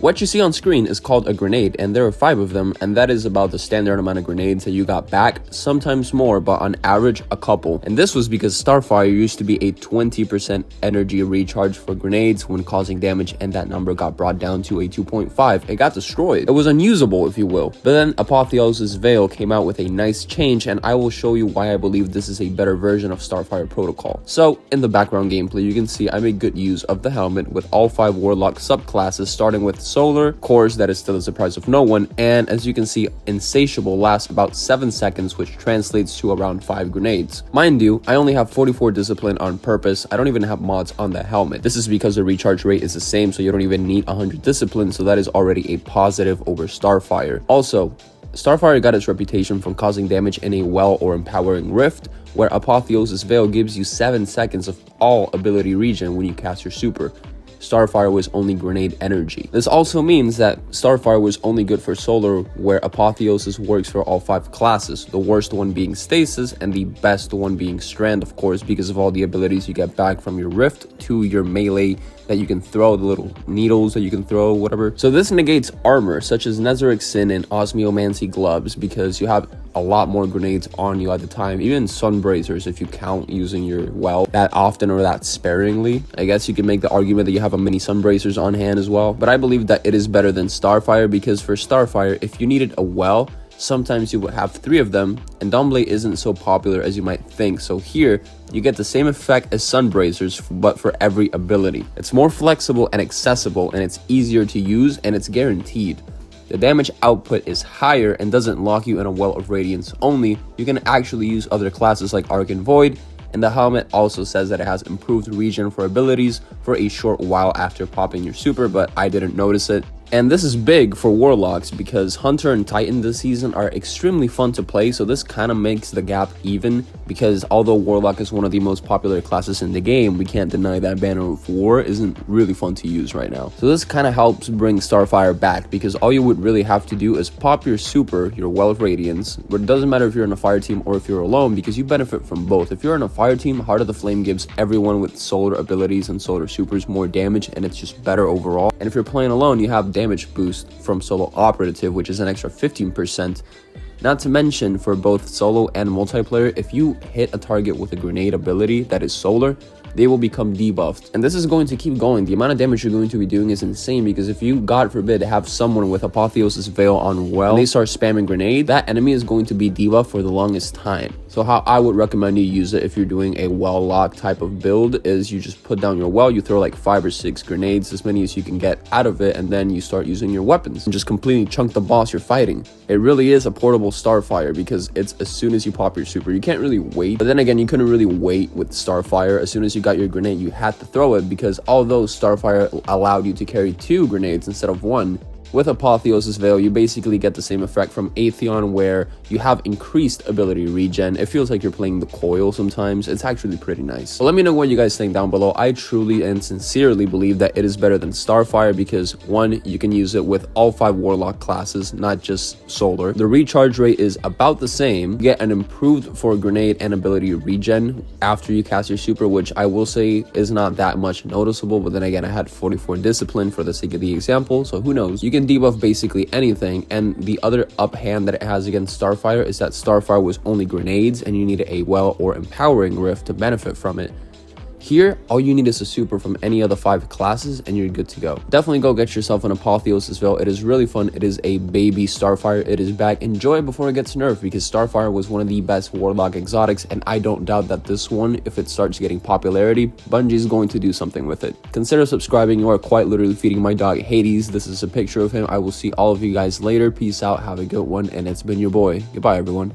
What you see on screen is called a grenade, and there are 5 of them, and that is about the standard amount of grenades that you got back, sometimes more, but on average a couple. And this was because Starfire used to be a 20% energy recharge for grenades when causing damage, and that number got brought down to a 2.5. It got destroyed. It was unusable, if you will. But then Apotheosis Veil came out with a nice change, and I will show you why I believe this is a better version of Starfire Protocol. So in the background gameplay, you can see I made good use of the helmet with all 5 Warlock subclasses, starting with Solar, Cores, that is still a surprise of no one, and as you can see, Insatiable lasts about 7 seconds, which translates to around 5 grenades. Mind you, I only have 44 Discipline on purpose. I don't even have mods on the helmet. This is because the recharge rate is the same, so you don't even need 100 Discipline, so that is already a positive over Starfire. Also, Starfire got its reputation from causing damage in a well or empowering rift, where Apotheosis Veil gives you 7 seconds of all ability regen when you cast your super. Starfire was only grenade energy. This also means that Starfire was only good for Solar, where Apotheosis works for all 5 classes, the worst one being Stasis and the best one being Strand, of course, because of all the abilities you get back from your Rift to your melee that you can throw, the little needles that you can throw, whatever. So this negates armor, such as Nezarec Sin and Osmiomancy gloves, because you have a lot more grenades on you at the time. Even Sunbracers, if you count using your well that often or that sparingly. I guess you can make the argument that you have a mini Sunbracers on hand as well. But I believe that it is better than Starfire, because for Starfire, if you needed a well, sometimes you would have 3 of them, and Dawnblade isn't so popular as you might think. So here, you get the same effect as Sunbracers, but for every ability. It's more flexible and accessible, and it's easier to use, and it's guaranteed. The damage output is higher and doesn't lock you in a well of radiance only. You can actually use other classes like Arc and Void, and the helmet also says that it has improved regen for abilities for a short while after popping your super, but I didn't notice it. And this is big for Warlocks because Hunter and Titan this season are extremely fun to play, so this kind of makes the gap even, because although Warlock is one of the most popular classes in the game, we can't deny that Banner of War isn't really fun to use right now. So this kind of helps bring Starfire back, because all you would really have to do is pop your super, your Well of Radiance, but it doesn't matter if you're in a fire team or if you're alone, because you benefit from both. If you're in a fire team, Heart of the Flame gives everyone with solar abilities and solar supers more damage, and it's just better overall. And if you're playing alone, you have damage boost from Solo Operative, which is an extra 15%. Not to mention, for both solo and multiplayer, if you hit a target with a grenade ability that is solar, they will become debuffed. And this is going to keep going. The amount of damage you're going to be doing is insane, because if you, God forbid, have someone with Apotheosis Veil on well, and they start spamming grenade, that enemy is going to be debuffed for the longest time. So how I would recommend you use it if you're doing a well lock type of build is you just put down your well, you throw like 5 or 6 grenades, as many as you can get out of it, and then you start using your weapons and just completely chunk the boss you're fighting. It really is a portable Starfire, because it's as soon as you pop your super. You can't really wait, but then again, you couldn't really wait with Starfire. As soon as you got your grenade, you had to throw it, because although Starfire allowed you to carry 2 grenades instead of 1, with Apotheosis Veil, you basically get the same effect from Atheon, where you have increased ability regen. It feels like you're playing the coil sometimes. It's actually pretty nice. So let me know what you guys think down below. I truly and sincerely believe that it is better than Starfire, because 1, you can use it with all 5 Warlock classes, not just Solar. The recharge rate is about the same. You get an improved for grenade and ability regen after you cast your super, which I will say is not that much noticeable, but then again, I had 44 Discipline for the sake of the example, so who knows. You can debuff basically anything. And the other uphand that it has against Starfire is that Starfire was only grenades, and you needed a well or empowering rift to benefit from it. Here, all you need is a super from any of the 5 classes, and you're good to go. Definitely go get yourself an Apotheosis Veil. It is really fun. It is a baby Starfire. It is back. Enjoy it before it gets nerfed, because Starfire was one of the best Warlock exotics, and I don't doubt that this one, if it starts getting popularity, Bungie is going to do something with it. Consider subscribing. You are quite literally feeding my dog Hades. This is a picture of him. I will see all of you guys later. Peace out. Have a good one. And it's been your boy. Goodbye, everyone.